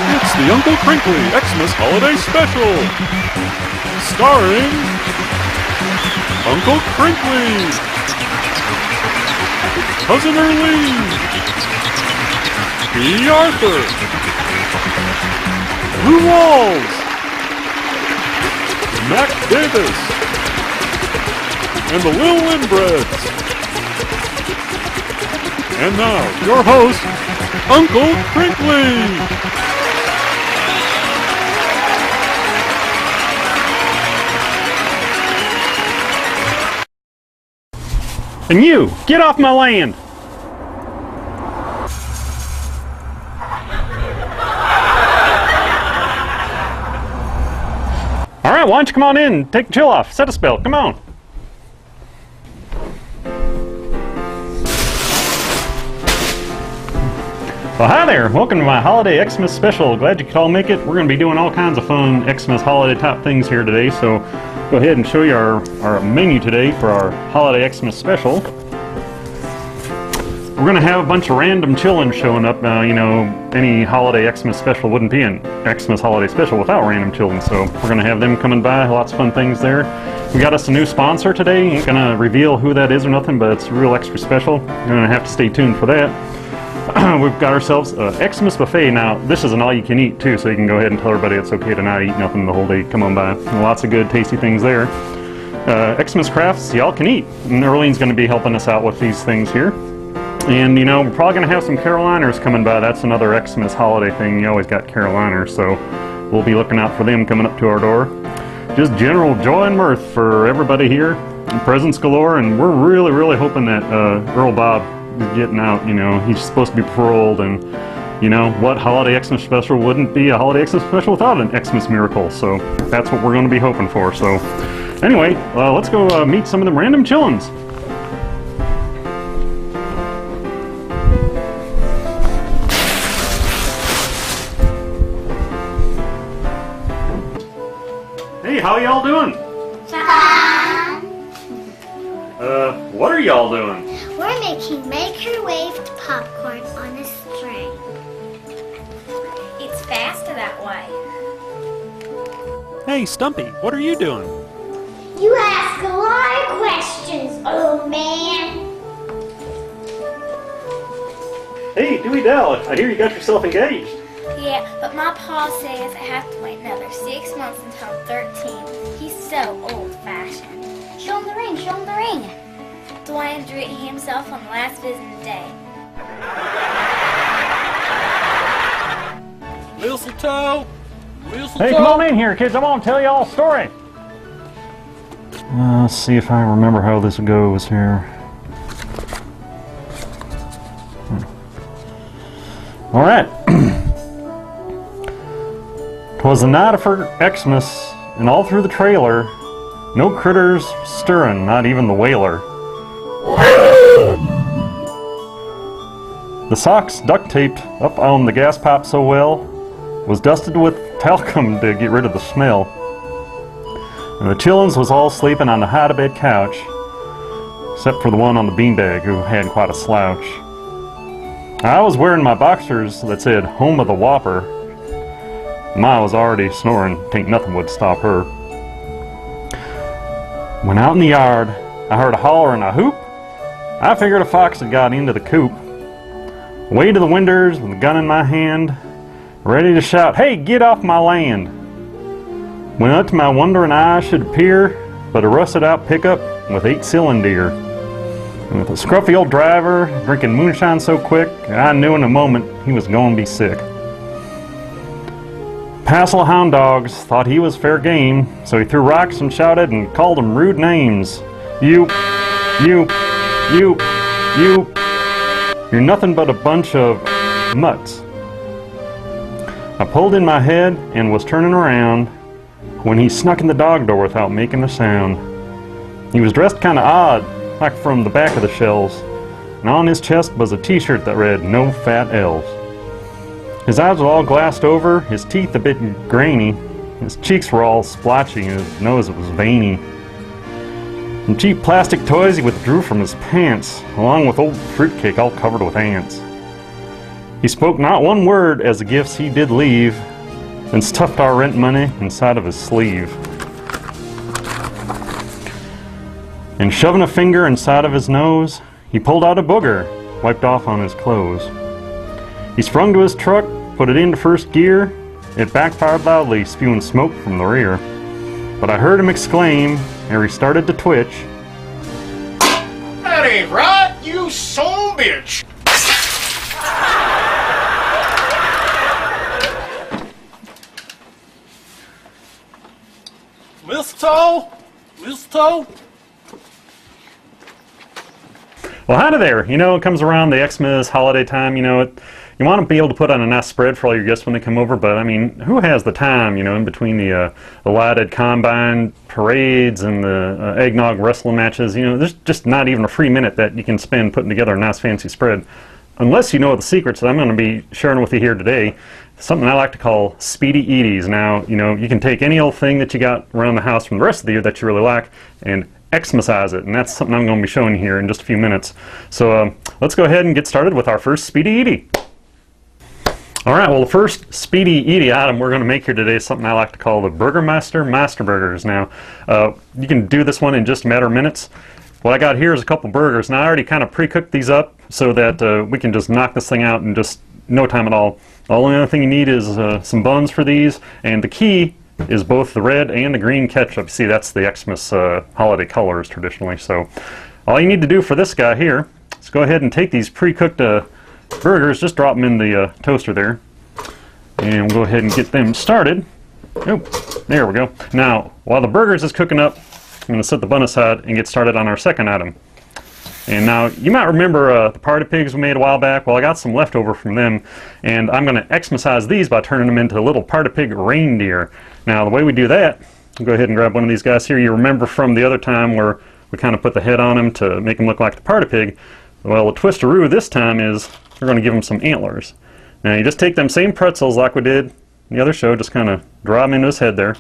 It's the Uncle Krinkly Xmas Holiday Special! Starring Uncle Krinkly, Cousin Erlene, B. Arthur, Lou Walls, Mac Davis, and the Lil Inbreds. And now, your host, Uncle Krinkly! And you, get off my land! Alright, why don't you come on in, take the chill off, set a spell, come on! Well, hi there, welcome to my Holiday Xmas special. Glad you could all make it. We're going to be doing all kinds of fun Xmas holiday type things here today, so go ahead and show you our menu today for our Holiday Xmas special. We're going to have a bunch of random chillin' showing up. You know, any Holiday Xmas special wouldn't be an Xmas holiday special without random chillin', so we're going to have them coming by. Lots of fun things there. We got us a new sponsor today. Ain't going to reveal who that is or nothing, but it's real extra special. You're going to have to stay tuned for that. We've got ourselves a Xmas buffet. Now, this is an all-you-can-eat, too, so you can go ahead and tell everybody it's okay to not eat nothing the whole day. Come on by. Lots of good, tasty things there. Xmas crafts, y'all can eat. And Erlene's going to be helping us out with these things here. And, you know, we're probably going to have some Caroliners coming by. That's another Xmas holiday thing. You always got Caroliners, so we'll be looking out for them coming up to our door. Just general joy and mirth for everybody here. And presents galore, and we're really, really hoping that Earl Bob is getting out. You know, he's supposed to be paroled, and you know what holiday Xmas special wouldn't be a holiday Xmas special without an Xmas miracle. So that's what we're going to be hoping for. So anyway, let's go meet some of them random chillins. Hey, how y'all doing? Fun. What are y'all doing? We're making microwaved popcorn on a string. It's faster that way. Hey, Stumpy, what are you doing? You ask a lot of questions, old man. Hey, Dewey Dell, I hear you got yourself engaged. Yeah, but my pa says I have to wait another 6 months until I'm 13. He's so old-fashioned. Show him the ring, show him the ring. Dwayne drew it himself on the last visiting day. Mistletoe! Mistletoe! Hey, come on in here, kids. I want to tell you all a story. Let's see if I remember how this goes here. All right. 'Twas the night of Xmas, and all through the trailer, no critters stirring, not even the whaler. The socks duct-taped up on the gas pipe so well was dusted with talcum to get rid of the smell. And the chillins was all sleeping on the hide-a-bed couch, except for the one on the beanbag who had quite a slouch. I was wearing my boxers that said "Home of the Whopper." Ma was already snoring, t'ain't nothing would stop her. When out in the yard, I heard a holler and a hoop. I figured a fox had got into the coop. Way to the winders with a gun in my hand, ready to shout, "Hey, get off my land!" When up to my wondering eyes should appear but a rusted-out pickup with 8-cylinder. And with a scruffy old driver drinking moonshine so quick, I knew in a moment he was going to be sick. Passel hound dogs thought he was fair game, so he threw rocks and shouted and called them rude names. You, you're nothing but a bunch of mutts. I pulled in my head and was turning around when he snuck in the dog door without making a sound. He was dressed kind of odd, like from the back of the shelves, and on his chest was a t-shirt that read, "No Fat Elves." His eyes were all glassed over, his teeth a bit grainy, his cheeks were all splotchy, and his nose was veiny. Some cheap plastic toys he withdrew from his pants, along with old fruitcake all covered with ants. He spoke not one word as the gifts he did leave, and stuffed our rent money inside of his sleeve. And shoving a finger inside of his nose, he pulled out a booger, wiped off on his clothes. He sprung to his truck, put it into first gear. It backfired loudly, spewing smoke from the rear. But I heard him exclaim, ere he started to twitch, "That ain't right, you son of a bitch!" Mistletoe? Mistletoe? well, howdy there. You know, it comes around the Xmas holiday time, you know, you want to be able to put on a nice spread for all your guests when they come over, but I mean, who has the time, you know, in between the allotted combine parades and the eggnog wrestling matches? You know, there's just not even a free minute that you can spend putting together a nice fancy spread. Unless you know the secrets that I'm going to be sharing with you here today, something I like to call Speedy Eaties. Now, you know, you can take any old thing that you got around the house from the rest of the year that you really like and Xmasize it, and that's something I'm going to be showing you here in just a few minutes. So let's go ahead and get started with our first Speedy Eatie. Alright, well, the first Speedy Eatie item we're going to make here today is something I like to call the Burgermaster Master Burgers. Now, you can do this one in just a matter of minutes. What I got here is a couple burgers. Now, I already kind of pre-cooked these up so that we can just knock this thing out in just no time at all. The only other thing you need is some buns for these, and the key is both the red and the green ketchup. See, that's the Xmas holiday colors traditionally. So all you need to do for this guy here is go ahead and take these pre-cooked burgers, just drop them in the toaster there, and we'll go ahead and get them started. Oh, there we go. Now, while the burgers is cooking up, I'm going to set the bun aside and get started on our second item. And now, you might remember the party pigs we made a while back. Well, I got some leftover from them, and I'm going to Xmasize these by turning them into little party pig reindeer. Now, the way we do that, I'll go ahead and grab one of these guys here. You remember from the other time where we kind of put the head on him to make him look like the party pig. Well, the twisteroo this time is we're going to give him some antlers. Now, you just take them same pretzels like we did in the other show, just kind of draw them into his head there.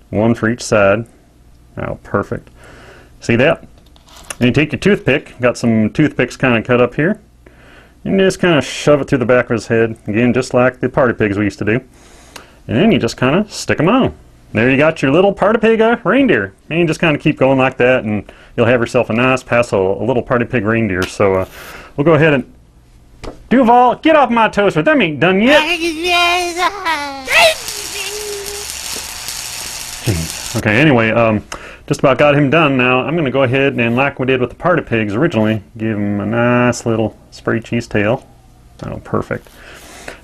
One for each side. Oh, perfect. See that? And you take your toothpick, got some toothpicks kind of cut up here, and just kind of shove it through the back of his head, again just like the party pigs we used to do. And then you just kind of stick them on. There you got your little party pig reindeer. And you just kind of keep going like that, and you'll have yourself a nice passel, a little party pig reindeer. So we'll go ahead and... Duval, get off my toaster, them ain't done yet! Jeez. Okay, anyway, just about got him done now. I'm going to go ahead and, like we did with the party pigs originally, give him a nice little spray cheese tail. Oh, perfect.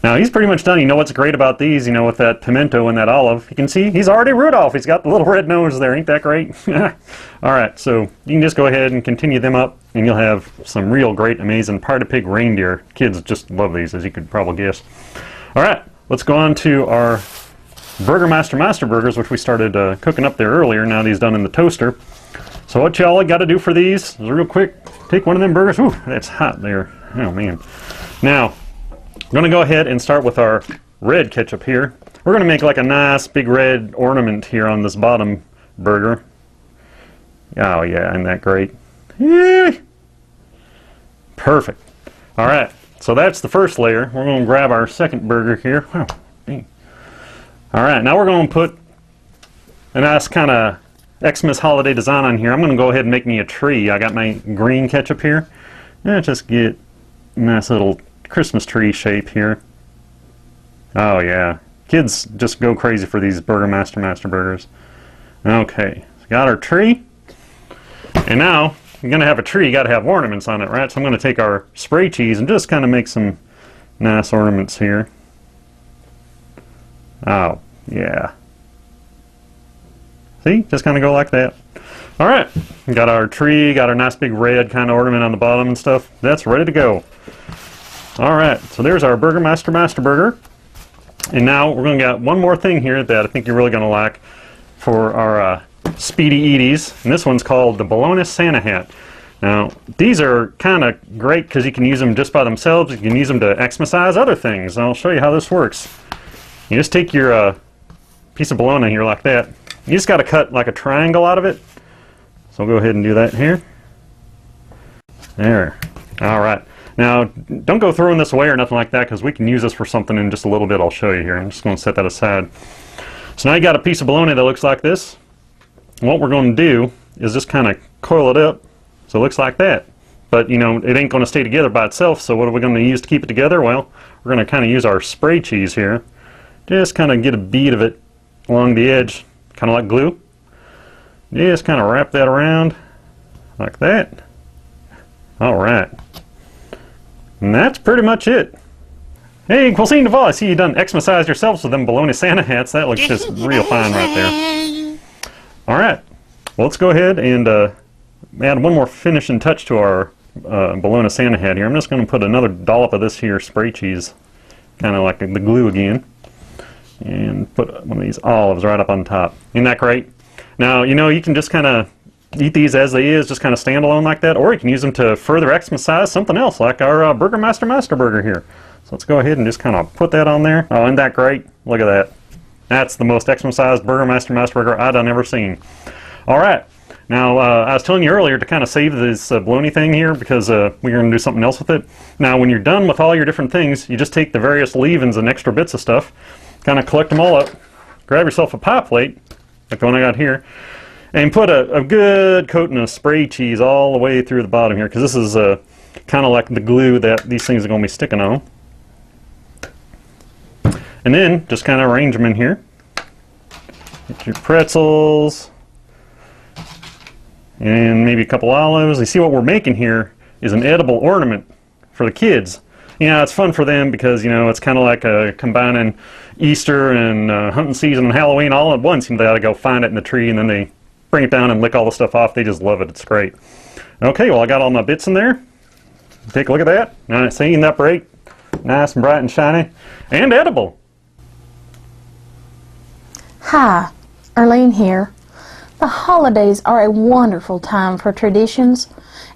Now, he's pretty much done. You know what's great about these, you know, with that pimento and that olive? You can see he's already Rudolph. He's got the little red nose there. Ain't that great? Alright, so you can just go ahead and continue them up, and you'll have some real great, amazing party pig reindeer. Kids just love these, as you could probably guess. Alright, let's go on to our Burgermaster Master Burgers, which we started cooking up there earlier. Now these done in the toaster. So what y'all got to do for these is real quick, take one of them burgers. Ooh, that's hot there. Oh man. Now, I'm going to go ahead and start with our red ketchup here. We're going to make like a nice big red ornament here on this bottom burger. Oh yeah, isn't that great? Yay! Perfect. Alright, so that's the first layer. We're going to grab our second burger here. Wow, dang. Alright, now we're going to put a nice kind of Xmas holiday design on here. I'm going to go ahead and make me a tree. I got my green ketchup here. And just get a nice little Christmas tree shape here. Oh yeah, kids just go crazy for these Burgermaster Master Burgers. Okay, so got our tree. And now, you're going to have a tree, you got to have ornaments on it, right? So I'm going to take our spray cheese and just kind of make some nice ornaments here. Oh, yeah. See? Just kind of go like that. Alright, got our tree, got our nice big red kind of ornament on the bottom and stuff. That's ready to go. Alright, so there's our Burgermaster Master Burger. And now we're going to get one more thing here that I think you're really going to like for our Speedy Eaties. And this one's called the Bologna Santa Hat. Now, these are kind of great because you can use them just by themselves. You can use them to Xmasize other things. And I'll show you how this works. You just take your piece of bologna here like that. You just got to cut like a triangle out of it. So I'll go ahead and do that here. There. Alright. Now, don't go throwing this away or nothing like that, because we can use this for something in just a little bit. I'll show you here. I'm just going to set that aside. So now you got a piece of bologna that looks like this. And what we're going to do is just kind of coil it up so it looks like that. But, you know, it ain't going to stay together by itself, so what are we going to use to keep it together? Well, we're going to kind of use our spray cheese here. Just kind of get a bead of it along the edge, kind of like glue. Just kind of wrap that around like that. Alright. And that's pretty much it. Hey, Quilcene Duvall, I see you done Xmasized yourselves with them bologna Santa hats. That looks just real fine right there. Alright, well, let's go ahead and add one more finishing touch to our bologna Santa hat here. I'm just going to put another dollop of this here spray cheese, kind of like the glue again, and put one of these olives right up on top. Isn't that great? Now, you know, you can just kind of eat these as they is, just kind of standalone like that, or you can use them to further Xmasize something else, like our Burgermeister Master Burger here. So let's go ahead and just kind of put that on there. Oh, isn't that great? Look at that. That's the most Xmasized Burgermeister Master Burger I've ever seen. Alright, now I was telling you earlier to kind of save this bologna thing here, because we're going to do something else with it. Now, when you're done with all your different things, you just take the various leavings and extra bits of stuff, kind of collect them all up, grab yourself a pie plate, like the one I got here, and put a good coating of spray cheese all the way through the bottom here, because this is kind of like the glue that these things are going to be sticking on. And then just kind of arrange them in here. Get your pretzels and maybe a couple olives. You see what we're making here is an edible ornament for the kids. You know, it's fun for them because, you know, it's kind of like combining Easter and hunting season and Halloween all at once. You know, they gotta go find it in the tree and then they bring it down and lick all the stuff off. They just love it. It's great. Okay, well, I got all my bits in there. Take a look at that. Now, see, isn't that great? Nice and bright and shiny and edible. Hi, Arlene here. The holidays are a wonderful time for traditions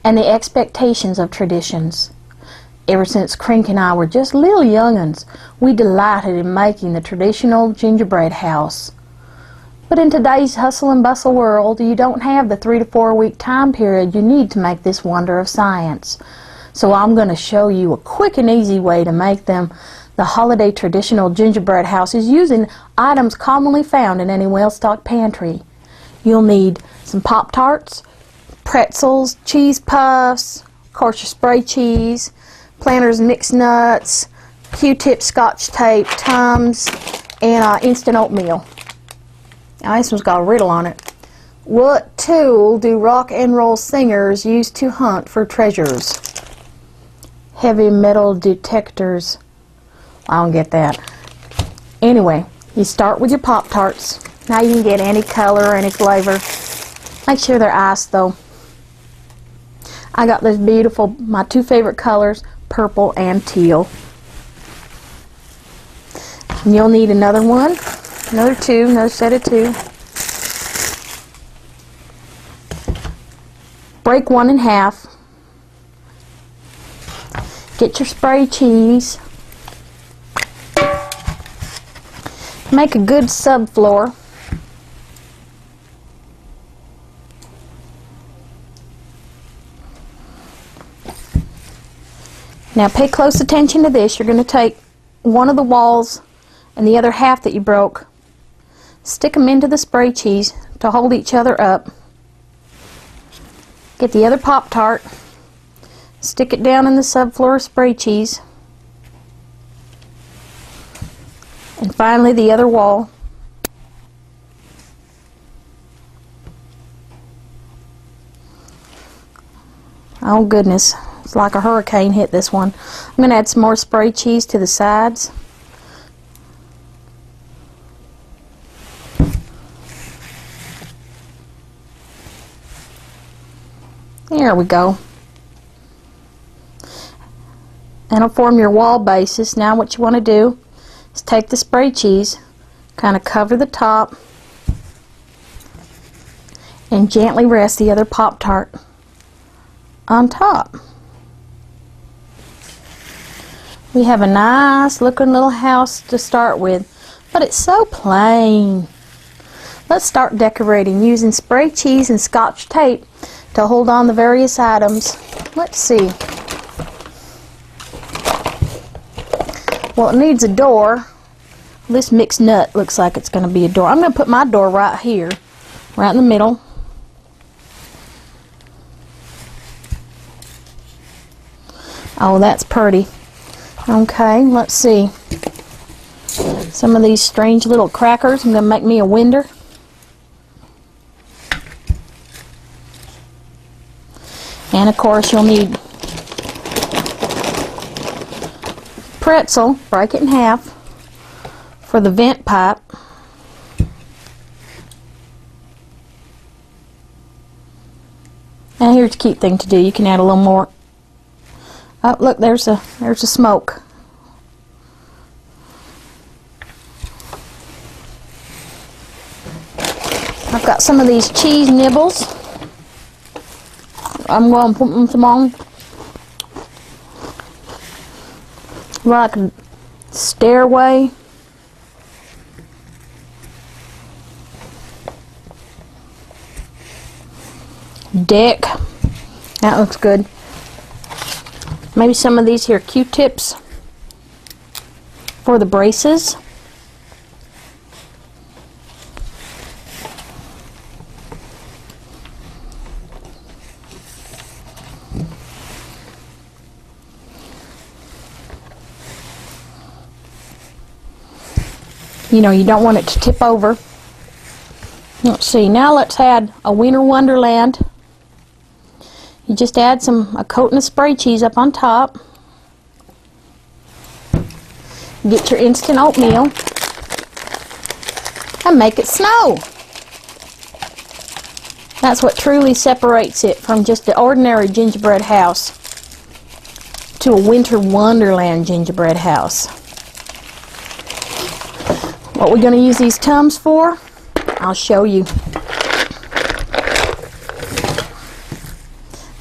and the expectations of traditions. Ever since Krink and I were just little young'uns, we delighted in making the traditional gingerbread house. But in today's hustle and bustle world, you don't have the 3 to 4 week time period you need to make this wonder of science. So I'm going to show you a quick and easy way to make them the holiday traditional gingerbread houses using items commonly found in any well-stocked pantry. You'll need some Pop-Tarts, pretzels, cheese puffs, of course your spray cheese, Planters mixed nuts, Q-tip Scotch tape, Tums, and instant oatmeal. Now this one's got a riddle on it. What tool do rock and roll singers use to hunt for treasures? Heavy metal detectors. I don't get that. Anyway, you start with your Pop-Tarts. Now you can get any color or any flavor. Make sure they're iced though. I got this beautiful, my two favorite colors, purple and teal. And you'll need another one, another set of two. Break one in half. Get your spray cheese. Make a good subfloor. Now pay close attention to this. You're going to take one of the walls and the other half that you broke, stick them into the spray cheese to hold each other up. Get the other Pop-Tart, stick it down in the subfloor of spray cheese, and finally the other wall. Oh goodness, it's like a hurricane hit this one. I'm going to add some more spray cheese to the sides. There we go. That'll form your wall basis. Now what you want to do is take the spray cheese, kind of cover the top, and gently rest the other Pop-Tart on top. We have a nice looking little house to start with, but it's so plain. Let's start decorating using spray cheese and Scotch tape to hold on the various items. Let's see. Well, it needs a door. This mixed nut looks like it's going to be a door. I'm going to put my door right here, right in the middle. Oh, that's pretty. Okay, let's see. Some of these strange little crackers. I'm going to make me a winder. And of course you'll need pretzel, break it in half, for the vent pipe. And here's a cute thing to do. You can add a little more. Oh, look, there's a smoke. I've got some of these cheese nibbles. I'm going to put them on like a stairway. Deck. That looks good. Maybe some of these here Q-tips for the braces. You know, you don't want it to tip over. Let's see, now let's add a Winter Wonderland. You just add a coating of spray cheese up on top. Get your instant oatmeal and make it snow. That's what truly separates it from just the ordinary gingerbread house to a Winter Wonderland gingerbread house. What we're going to use these Tums for, I'll show you.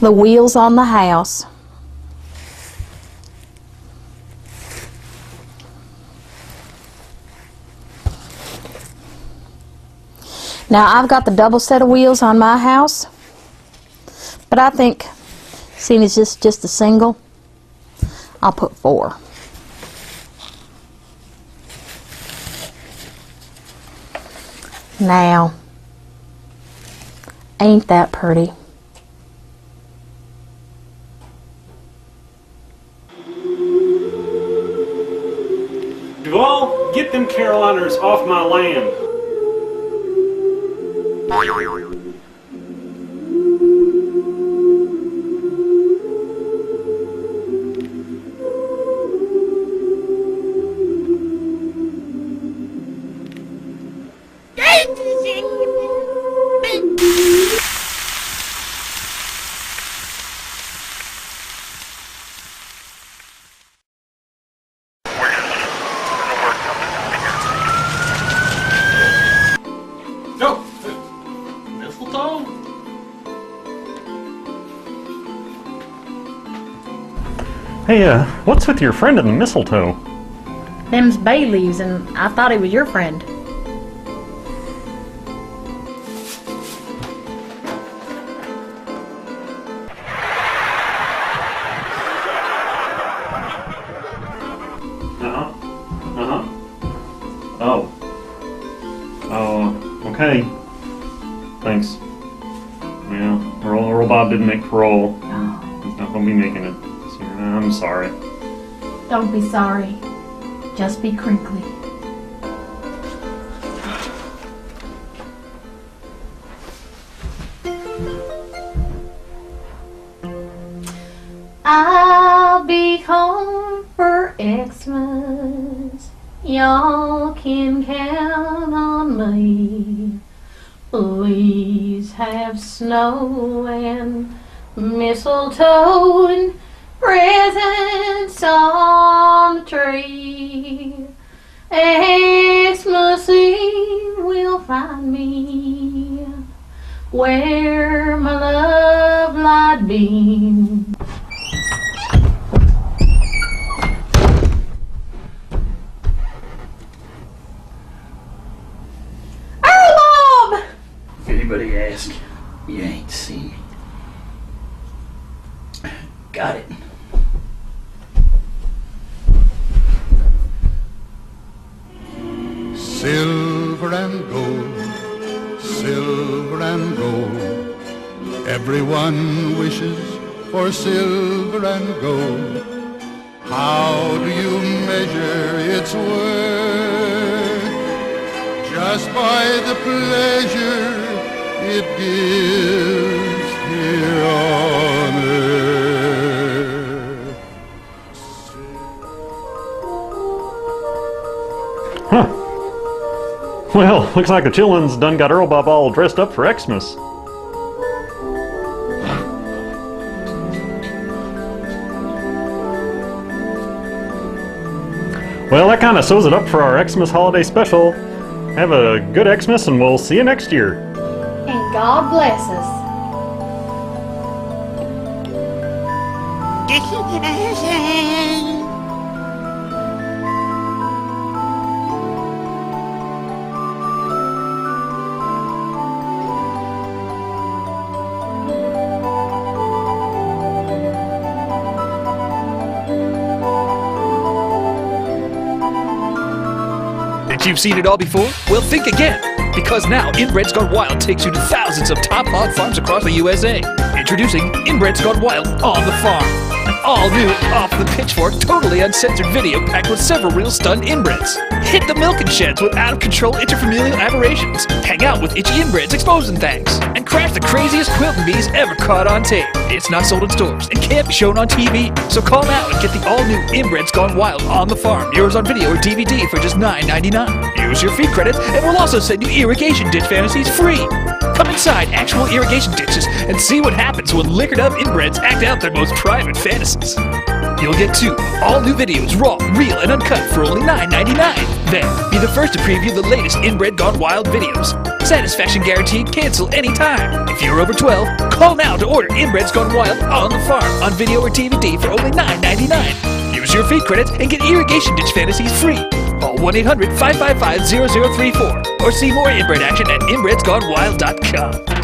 The wheels on the house. Now I've got the double set of wheels on my house, but I think, seeing it's just a single, I'll put 4. Now, ain't that pretty? Duval, get them Caroliners off my land. Hey, what's with your friend in the mistletoe? Them's bay leaves, and I thought he was your friend. Oh, okay. Thanks. Yeah, Earl Bob didn't make parole. He's not gonna be making it. So I'm sorry. Don't be sorry. Just be crinkly. I'll be home for Xmas. Y'all can count on me. Please have snow and mistletoe and presents on the tree. Xmas Eve will find me where my love light beams. If anybody asks, you ain't seen me. Got it. Silver and gold, silver and gold. Everyone wishes for silver and gold. How do you measure its worth? Just by the pleasure it gives here on earth. Huh. Well, looks like the chillins done got Earl Bob all dressed up for Xmas. Well, that kind of sews it up for our Xmas holiday special. Have a good Xmas and we'll see you next year. And God bless us. Think you've seen it all before? Well, think again. Because now, Inbred's Gone Wild takes you to thousands of top hog farms across the USA. Introducing Inbred's Gone Wild on the Farm. An all-new, off-the-pitchfork, totally uncensored video packed with several real stunned inbreds. Hit the milking sheds with out-of-control interfamilial aberrations. Hang out with itchy inbreds exposing things. And crash the craziest quilting bees ever caught on tape. It's not sold in stores and can't be shown on TV. So call now and get the all-new Inbred's Gone Wild on the Farm. Yours on video or DVD for just $9.99. Use your feed credits and we'll also send you irrigation ditch fantasies free. Come inside actual irrigation ditches and see what happens when liquored up inbreds act out their most private fantasies. You'll get 2 all-new videos, raw, real, and uncut for only $9.99. Then, be the first to preview the latest Inbred Gone Wild videos. Satisfaction guaranteed, cancel anytime. If you're over 12, call now to order Inbred's Gone Wild on the Farm on video or DVD for only $9.99. Use your feed credits and get irrigation ditch fantasies free. Call 1-800-555-0034 or see more inbred action at inbredsgonewild.com.